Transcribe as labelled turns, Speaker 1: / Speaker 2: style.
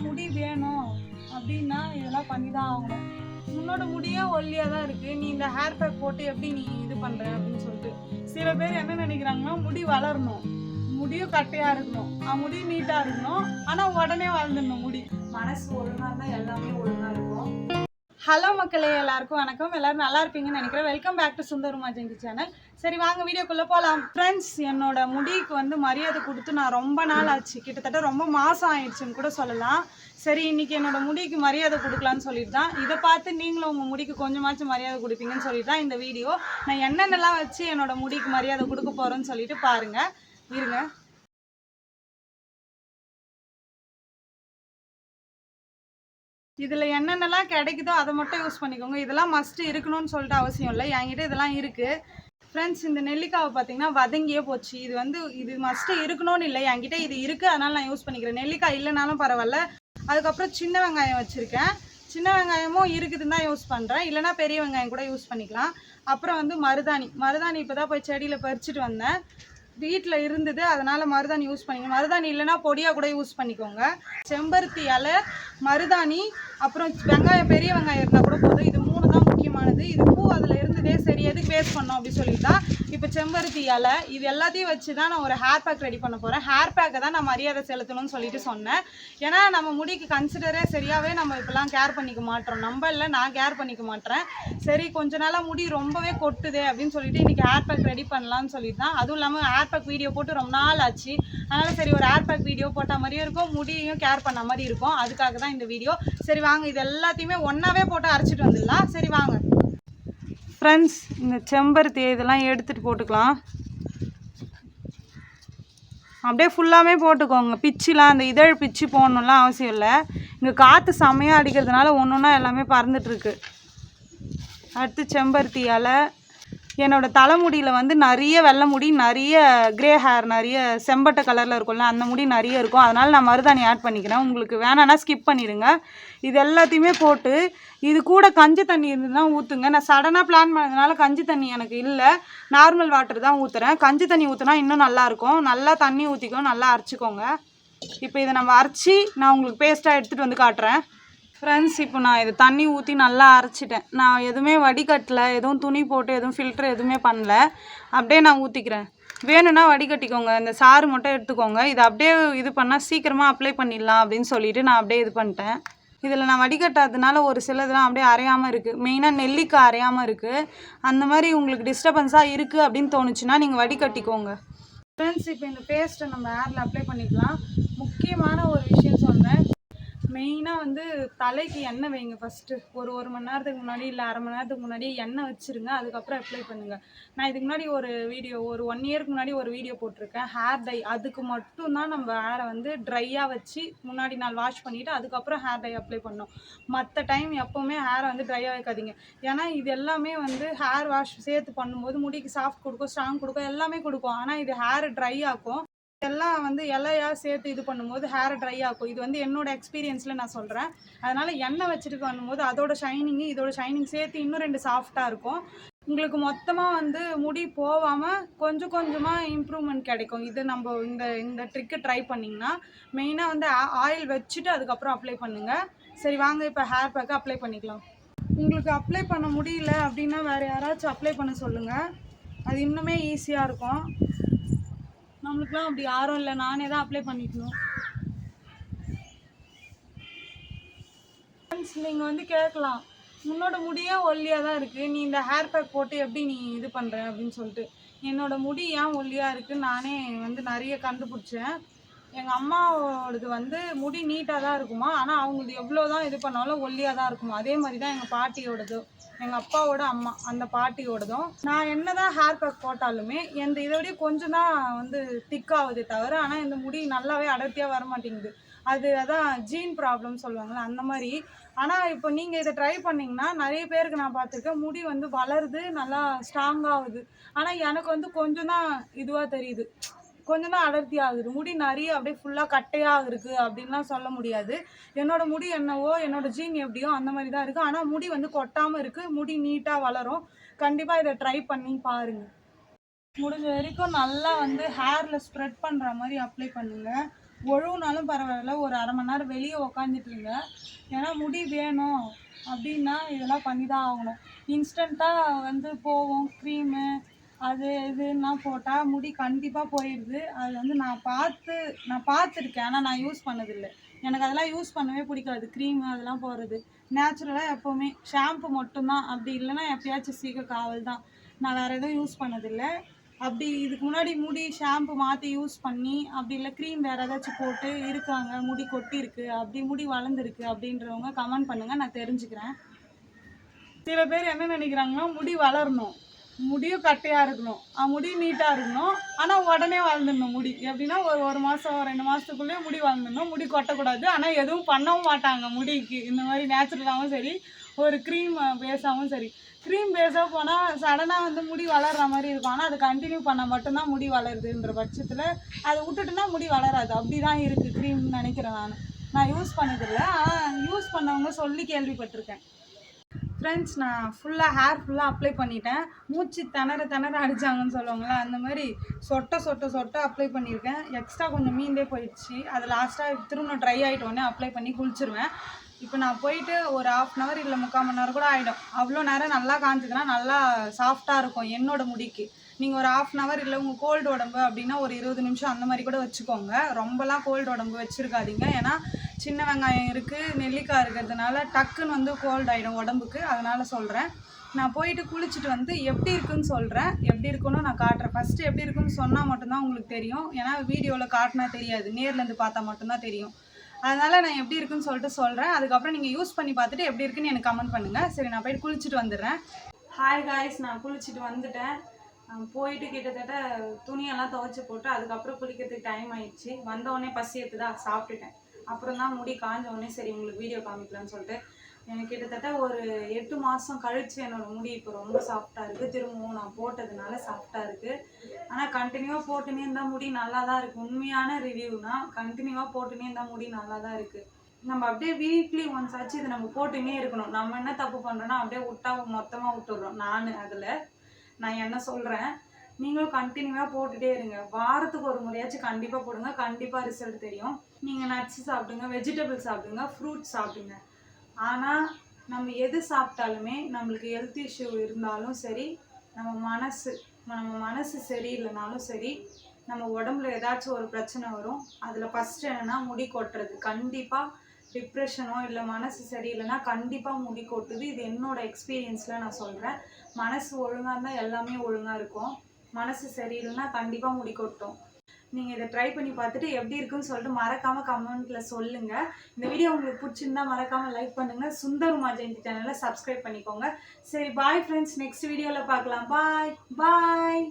Speaker 1: முடி வேணும் அப்படின்னா இதெல்லாம் பண்ணி தான் ஆகணும். உன்னோட முடியே ஒல்லியாக தான் இருக்குது, நீ இந்த ஹேர் பேக் போட்டு எப்படி நீ இது பண்ணுற அப்படின்னு சொல்லிட்டு சில பேர் என்ன நினைக்கிறாங்கன்னா, முடி வளரணும், முடியும் கட்டையாக இருக்கணும், முடி நீட்டாக இருக்கணும், ஆனால் உடனே வளர்ந்துடணும் முடி. மனசு ஒழுங்காக இருந்தால் எல்லாமே ஒழுங்காக இருக்கும். ஹலோ மக்களே, எல்லாருக்கும் வணக்கம். எல்லாரும் நல்லா இருப்பீங்கன்னு நினைக்கிறேன். Welcome back to Sundar Majangi channel. சரி வாங்க வீடியோக்குள்ளே போகலாம். ஃப்ரெண்ட்ஸ், என்னோட முடிக்கு வந்து மரியாதை கொடுத்து நான் ரொம்ப நாள் ஆச்சு, கிட்டத்தட்ட ரொம்ப மாதம் ஆயிடுச்சுன்னு கூட சொல்லலாம். சரி இன்னைக்கு என்னோட முடிக்கு மரியாதை கொடுக்கலான்னு சொல்லிட்டு தான், இதை பார்த்து நீங்களும் உங்கள் முடிக்கு கொஞ்சமாச்சும் மரியாதை கொடுப்பீங்கன்னு சொல்லிட்டு தான் இந்த வீடியோ. நான் என்னென்னலாம் வச்சு என்னோட முடிக்கு மரியாதை கொடுக்க போகிறேன்னு சொல்லிட்டு பாருங்கள், இருங்க. இதில் என்னென்னலாம் கிடைக்குதோ அதை மட்டும் யூஸ் பண்ணிக்கோங்க. இதெல்லாம் மஸ்ட்டு இருக்கணும்னு சொல்லிட்டு அவசியம் இல்லை, என்கிட்ட இதெல்லாம் இருக்குது. ஃப்ரெண்ட்ஸ், இந்த நெல்லிக்காவை பார்த்தீங்கன்னா வதங்கியே போச்சு. இது மஸ்ட்டு இருக்கணும்னு இல்லை, என்கிட்ட இது இருக்குது, அதனால் நான் யூஸ் பண்ணிக்கிறேன். நெல்லிக்காய் இல்லைனாலும் பரவாயில்ல. அதுக்கப்புறம் சின்ன வெங்காயம் வச்சுருக்கேன். சின்ன வெங்காயமும் இருக்குதுன்னு தான் யூஸ் பண்ணுறேன், இல்லைனா பெரிய வெங்காயம் கூட யூஸ் பண்ணிக்கலாம். அப்புறம் வந்து மருதாணி இப்போ தான் போய் செடியில் பறிச்சுட்டு வந்தேன், வீட்டில் இருந்தது, அதனால் மருதாணி யூஸ் பண்ணிக்கோங்க. மருதாணி இல்லைனா பொடியாக கூட யூஸ் பண்ணிக்கோங்க. செம்பருத்தி இலை, மருதாணி, அப்புறம் வெங்காயம், பெரிய வெங்காயம் இருந்தால் கூட போதும். இது 3 தான் முக்கியமானது. இது பூ அதில் இருந்ததே, சரி எதுக்கு வேஸ்ட் பண்ணோம் அப்படின்னு சொல்லிட்டா இப்போ செம்பருத்தி இலை, இது எல்லாத்தையும் வச்சு தான் நான் ஒரு ஹேர் பேக் ரெடி பண்ண போகிறேன். ஹேர் பேக்கை தான் நான் மரியாதை செலுத்தணும்னு சொல்லிட்டு சொன்னேன். ஏன்னா நம்ம முடிக்கு கன்சிடரே சரியாகவே நம்ம இப்போலாம் கேர் பண்ணிக்க மாட்டோம். நம்ம இல்லை, நான் கேர் பண்ணிக்க மாட்டேன். சரி கொஞ்ச நாளாக முடி ரொம்பவே கொட்டுதே அப்படின்னு சொல்லிட்டு இன்றைக்கி ஹேர் பேக் ரெடி பண்ணலான்னு சொல்லிட்டு தான். அதுவும் இல்லாமல் ஹேர் பேக் வீடியோ போட்டு ரொம்ப நாள் ஆச்சு, அதனால் சரி ஒரு ஹேர் பேக் வீடியோ போட்ட மாதிரியும் இருக்கும், முடியையும் கேர் பண்ண மாதிரி இருக்கும். அதுக்காக தான் இந்த வீடியோ. சரி வாங்க, இது எல்லாத்தையுமே ஒன்றாவே போட்டு அரைச்சிட்டு வந்துடலாம். சரி வாங்க ஃப்ரெண்ட்ஸ், இந்த செம்பருத்தி இதெல்லாம் எடுத்துகிட்டு போட்டுக்கலாம். அப்படியே ஃபுல்லாமே போட்டுக்கோங்க. பிச்சுலாம் அந்த இதழ் பிச்சு போடணும்லாம் அவசியம் இல்லை. இங்கே காற்று செம்மையாக அடிக்கிறதுனால ஒன்று ஒன்றா எல்லாமே பறந்துட்டுருக்கு. அடுத்து செம்பருத்தி இலை. என்னோடய தலைமுடியில் வந்து நிறைய வெள்ளை முடி, நிறைய க்ரே ஹேர், நிறைய செம்பட்டை கலரில் இருக்கும்ல, அந்த முடி நிறைய இருக்கும். அதனால் நான் மருதாணி ஆட் பண்ணிக்கிறேன். உங்களுக்கு வேணான்னா ஸ்கிப் பண்ணிடுங்க. இது எல்லாத்தையுமே போட்டு இது கூட கஞ்சி தண்ணி இருந்ததுன்னா ஊற்றுங்க. நான் சடனாக பிளான் பண்ணதுனால கஞ்சி தண்ணி எனக்கு இல்லை, நார்மல் வாட்டர் தான் ஊற்றுறேன். கஞ்சி தண்ணி ஊற்றினா இன்னும் நல்லாயிருக்கும். நல்லா தண்ணி ஊற்றிக்கோ, நல்லா அரைச்சிக்கோங்க. இப்போ இதை நம்ம அரைச்சி நான் உங்களுக்கு பேஸ்ட்டாக எடுத்துகிட்டு வந்து காட்டுறேன். ஃப்ரெண்ட்ஸ், இப்போ நான் இதை தண்ணி ஊற்றி நல்லா அரைச்சிட்டேன். நான் எதுவுமே வடிகட்டல, எதுவும் துணி போட்டு எதுவும் ஃபில்ட்ரு எதுவுமே பண்ணல, அப்படியே நான் ஊற்றிக்கிறேன். வேணும்னா வடிகட்டிக்கோங்க, இந்த சாறு மட்டும் எடுத்துக்கோங்க. இதை அப்படியே இது பண்ணால் சீக்கிரமாக அப்ளை பண்ணிடலாம் அப்படின்னு சொல்லிவிட்டு நான் அப்படியே இது பண்ணிட்டேன். இதில் நான் வடிகட்டாததுனால ஒரு சிலதெல்லாம் அப்படியே அரையாமல் இருக்குது. மெயினாக நெல்லிக்காய் அரையாமல் இருக்குது. அந்த மாதிரி உங்களுக்கு டிஸ்டர்பன்ஸாக இருக்குது அப்படின்னு தோணுச்சுன்னா நீங்கள் வடிகட்டிக்கோங்க. ஃப்ரெண்ட்ஸ், இப்போ இந்த பேஸ்ட்டை நம்ம ஹேரில் அப்ளை பண்ணிக்கலாம். முக்கியமான ஒரு விஷயம் சொல்கிறேன். மெயினாக வந்து தலைக்கு எண்ணெய் வைங்க. ஃபஸ்ட்டு ஒரு மணி நேரத்துக்கு முன்னாடி இல்லை அரை மணி நேரத்துக்கு முன்னாடி எண்ணெய் வச்சுருங்க, அதுக்கப்புறம் அப்ளை பண்ணுங்கள். நான் இதுக்கு முன்னாடி ஒரு வீடியோ, ஒரு 1 இயருக்கு முன்னாடி ஒரு வீடியோ போட்டிருக்கேன், ஹேர் டை. அதுக்கு மட்டும்தான் நம்ம ஹேரை வந்து ட்ரையாக வச்சு முன்னாடி நாள் வாஷ் பண்ணிவிட்டு அதுக்கப்புறம் ஹேர் டை அப்ளை பண்ணோம். மற்ற டைம் எப்போவுமே ஹேரை வந்து ட்ரையாக வைக்காதீங்க. ஏன்னா இது எல்லாமே வந்து ஹேர் வாஷ் சேர்த்து பண்ணும்போது முடிக்கு சாஃப்ட் கொடுக்கும், ஸ்ட்ராங் கொடுக்கும், எல்லாமே கொடுக்கும். ஆனால் இது ஹேர் ட்ரை ஆக்கும். எல்லாம் வந்து இலையாக சேர்த்து இது பண்ணும்போது ஹேர் ட்ரை ஆகும். இது வந்து என்னோட எக்ஸ்பீரியன்ஸில் நான் சொல்கிறேன். அதனால் எண்ணெய் வச்சுட்டு பண்ணும்போது அதோட ஷைனிங்கு இதோட ஷைனிங் சேர்த்து இன்னும் 2 சாஃப்டாக இருக்கும். உங்களுக்கு மொத்தமாக வந்து முடி போகாமல் கொஞ்சம் கொஞ்சமாக இம்ப்ரூவ்மெண்ட் கிடைக்கும். இது நம்ம இந்த ட்ரிக்கு ட்ரை பண்ணிங்கன்னா மெயினாக வந்து ஆயில் வச்சுட்டு அதுக்கப்புறம் அப்ளை பண்ணுங்கள். சரி வாங்க, இப்போ ஹேர் பேக்கை அப்ளை பண்ணிக்கலாம். உங்களுக்கு அப்ளை பண்ண முடியல அப்படின்னா வேறு யாராச்சும் அப்ளை பண்ண சொல்லுங்கள், அது இன்னுமே ஈஸியாக இருக்கும். நம்மளுக்குலாம் அப்படி யாரும் இல்லை, நானே தான் அப்ளை பண்ணிக்கணும். நீங்கள் வந்து கேட்கலாம், உன்னோட முடியே ஒல்லியாக தான் இருக்குது, நீ இந்த ஹேர் பேக் போட்டு எப்படி நீ இது பண்ணுற அப்படின்னு சொல்லிட்டு. என்னோடய முடி ஏன் ஒல்லியாக இருக்குதுன்னு நானே வந்து நிறைய கண்டுபிடிச்சேன். எங்கள் அம்மாவோடது வந்து முடி நீட்டாக தான் இருக்குமா, ஆனால் அவங்களுக்கு எவ்வளோ தான் இது பண்ணாலும் ஒல்லியாக தான் இருக்குமா. அதே மாதிரி தான் எங்கள் பாட்டியோடது, எங்கள் அப்பாவோட அம்மா, அந்த பாட்டியோடதும். நான் என்ன தான் ஹேர் பேக் போட்டாலுமே இதோடய கொஞ்சம் தான் வந்து திக்காகுதே தவிர, ஆனால் இந்த முடி நல்லாவே அடர்த்தியாக வர மாட்டேங்குது. அதான் ஜீன் ப்ராப்ளம் சொல்லுவாங்கள்ல, அந்த மாதிரி. ஆனால் இப்போ நீங்கள் இதை ட்ரை பண்ணிங்கன்னா நிறைய பேருக்கு நான் பார்த்துருக்கேன், முடி வந்து வளருது, நல்லா ஸ்ட்ராங்காகுது. ஆனால் எனக்கு வந்து கொஞ்சம் தான் இதுவாக தெரியுது, கொஞ்சம் தான் அடர்த்தி ஆகுது. முடி நிறைய அப்படியே ஃபுல்லாக கட்டையாக இருக்குது அப்படின்லாம் சொல்ல முடியாது. என்னோடய முடி என்னவோ, என்னோடய ஜீன் எப்படியோ அந்த மாதிரி தான் இருக்குது. ஆனால் முடி வந்து கொட்டாமல் இருக்குது, முடி நீட்டாக வளரும். கண்டிப்பாக இதை ட்ரை பண்ணி பாருங்கள். முடிஞ்ச வரைக்கும் நல்லா வந்து ஹேரில் ஸ்ப்ரெட் பண்ணுற மாதிரி அப்ளை பண்ணுங்கள். ஒழுவுனாலும் பரவாயில்ல, ஒரு அரை மணி நேரம் வெளியே உக்காந்துட்டுருங்க. ஏன்னா முடி வேணும் அப்படின்னா இதெல்லாம் பண்ணி தான் ஆகணும். இன்ஸ்டண்ட்டாக வந்து போவோம், க்ரீமு அது இதுலாம் போட்டால் முடி கண்டிப்பாக போயிடுது. அது வந்து நான் பார்த்துருக்கேன், ஆனால் நான் யூஸ் பண்ணதில்லை. எனக்கு அதெல்லாம் யூஸ் பண்ணவே பிடிக்காது, க்ரீமு அதெல்லாம் போடுறது. நேச்சுரலாக எப்போவுமே ஷாம்பு மட்டும்தான், அப்படி இல்லைன்னா எப்பயாச்சும் சீக்க காவல் தான். நான் வேறு எதுவும் யூஸ் பண்ணதில்லை. அப்படி இதுக்கு முன்னாடி முடி ஷாம்பு மாற்றி யூஸ் பண்ணி அப்படி இல்லை க்ரீம் வேறு ஏதாச்சும் போட்டு இருக்காங்க, முடி கொட்டியிருக்கு, அப்படி முடி வளர்ந்துருக்கு அப்படின்றவங்க கமெண்ட் பண்ணுங்கள், நான் தெரிஞ்சுக்கிறேன். சில பேர் என்ன நினைக்கிறாங்கன்னா முடி வளரணும், முடியும் கட்டையாக இருக்கணும், முடி நீட்டாக இருக்கணும், ஆனால் உடனே வளர்ந்துடணும் முடி. எப்படின்னா ஒரு மாதம் 2 மாதத்துக்குள்ளேயே முடி வளர்ந்துடணும், முடி கொட்டக்கூடாது. ஆனால் எதுவும் பண்ணவும் மாட்டாங்க முடிக்கு. இந்த மாதிரி நேச்சுரலாகவும் சரி, ஒரு க்ரீம் பேஸாகவும் சரி. க்ரீம் பேஸாக போனால் சடனாக வந்து முடி வளர்கிற மாதிரி இருக்கும், ஆனால் அதை கண்டினியூ பண்ணால் மட்டும்தான் முடி வளருதுன்ற பட்சத்தில் அதை விட்டுட்டுனா முடி வளராது. அப்படி தான் இருக்குது க்ரீம்னு நினைக்கிறேன். நான் யூஸ் பண்ணதில்லை, ஆனால் யூஸ் பண்ணவங்க சொல்லி கேள்விப்பட்டிருக்கேன். ஃப்ரெண்ட்ஸ், நான் ஹேர் ஃபுல்லாக அப்ளை பண்ணிட்டேன். மூச்சு திணற அடித்தாங்கன்னு சொல்லுவாங்களே, அந்த மாதிரி சொட்ட அப்ளை பண்ணியிருக்கேன். எக்ஸ்ட்ரா கொஞ்சம் மீந்தே போயிடுச்சு. அது லாஸ்ட்டாக திரும்ப ட்ரை ஆகிட்டோடனே அப்ளை பண்ணி குளிச்சிருவேன். இப்போ நான் போயிட்டு ஒரு 1/2 hour இல்லை 3/4 மணி நேரம் கூட ஆகிடும். அவ்வளோ நேரம் நல்லா காஞ்சிதுன்னா நல்லா சாஃப்டாக இருக்கும் என்னோடய முடிக்கு. நீங்கள் ஒரு 1/2 hour இல்லை உங்கள் கோல்டு உடம்பு அப்படின்னா ஒரு 20 நிமிஷம் அந்த மாதிரி கூட வச்சுக்கோங்க. ரொம்பலாம் கோல்டு உடம்பு வச்சுருக்காதீங்க. ஏன்னா சின்ன வெங்காயம் இருக்குது, நெல்லிக்காய் இருக்கிறதுனால டக்குன்னு வந்து கோல்டு ஆகிடும் உடம்புக்கு. அதனால் சொல்கிறேன். நான் போயிட்டு குளிச்சுட்டு வந்து எப்படி இருக்குன்னு சொல்கிறேன். எப்படி இருக்குன்னு நான் காட்டுறேன். ஃபஸ்ட்டு எப்படி இருக்குன்னு சொன்னால் மட்டும்தான் உங்களுக்கு தெரியும். ஏன்னா வீடியோவில் காட்டினா தெரியாது, நேர்லேருந்து பார்த்தா மட்டும்தான் தெரியும். அதனால் நான் எப்படி இருக்குன்னு சொல்கிறேன். அதுக்கப்புறம் நீங்கள் யூஸ் பண்ணி பார்த்துட்டு எப்படி இருக்குன்னு எனக்கு கமெண்ட் பண்ணுங்கள். சரி, நான் போய்ட்டு குளிச்சுட்டு வந்துடுறேன். ஹாய் காய்ஸ், நான் குளிச்சுட்டு வந்துட்டேன். போயிட்டு கிட்டத்தட்ட துணியெல்லாம் துவைச்சி போட்டு அதுக்கப்புறம் குளிக்கிறதுக்கு டைம் ஆயிடுச்சு. வந்தவுடனே பசி எடுத்துதா சாப்பிட்டுட்டேன். அப்புறம் தான் முடி காஞ்சவுடனே சரி உங்களுக்கு வீடியோ காமிக்கலான்னு சொல்லிட்டு எனக்கு கிட்டத்தட்ட ஒரு 8 மாதம் கழித்து என்னோடய முடி இப்போ ரொம்ப சாஃப்டாக இருக்குது. திரும்பவும் நான் போட்டதுனால சாஃப்டாக இருக்குது. ஆனால் கண்டினியூவாக போட்டுனே இருந்தால் முடி நல்லா தான் இருக்குது. உண்மையான ரிவ்யூனா கண்டினியூவாக போட்டுனே இருந்தால் முடி நல்லா தான் இருக்குது. நம்ம அப்படியே வீக்லி ஒன்ஸ் ஆச்சு இது நம்ம போட்டுனே இருக்கணும். நம்ம என்ன தப்பு பண்ணுறோன்னா அப்படியே விட்டா மொத்தமாக விட்டுடுறோம். நான் என்ன சொல்கிறேன், நீங்களும் கண்டினியூவாக போட்டுகிட்டே இருங்க. வாரத்துக்கு ஒரு முறையாச்சும் கண்டிப்பாக போடுங்க, கண்டிப்பாக ரிசல்ட் தெரியும். நீங்கள் நட்ஸ் சாப்பிடுங்க, வெஜிடபிள்ஸ் சாப்பிடுங்க, ஃப்ரூட்ஸ் சாப்பிடுங்க. ஆனால் நம்ம எது சாப்பிட்டாலுமே நம்மளுக்கு ஹெல்த் இஷ்யூ இருந்தாலும் சரி, நம்ம மனசு சரியில்லைனாலும் சரி, நம்ம உடம்புல ஏதாச்சும் ஒரு பிரச்சனை வரும். அதில் ஃபஸ்ட்டு என்னென்னா முடி கொட்டுறது. கண்டிப்பாக டிப்ரெஷனோ இல்லை மனசு சரியில்லைன்னா கண்டிப்பாக முடி கொட்டுது. இது என்னோடய எக்ஸ்பீரியன்ஸில் நான் சொல்கிறேன். மனசு ஒழுங்காக இருந்தால் எல்லாமே ஒழுங்காக இருக்கும். மனசு சரியில்லைன்னா கண்டிப்பாக முடி கொட்டும். நீங்கள் இதை ட்ரை பண்ணி பார்த்துட்டு எப்படி இருக்குன்னு சொல்லிட்டு மறக்காமல் கமெண்ட்டில் சொல்லுங்கள். இந்த வீடியோ உங்களுக்கு பிடிச்சிருந்தா மறக்காமல் லைக் பண்ணுங்கள். சுந்தர் உமா ஜெயந்தி சேனலை சப்ஸ்கிரைப் பண்ணிக்கோங்க. சரி, பாய் ஃப்ரெண்ட்ஸ், நெக்ஸ்ட் வீடியோவில் பார்க்கலாம். பாய்.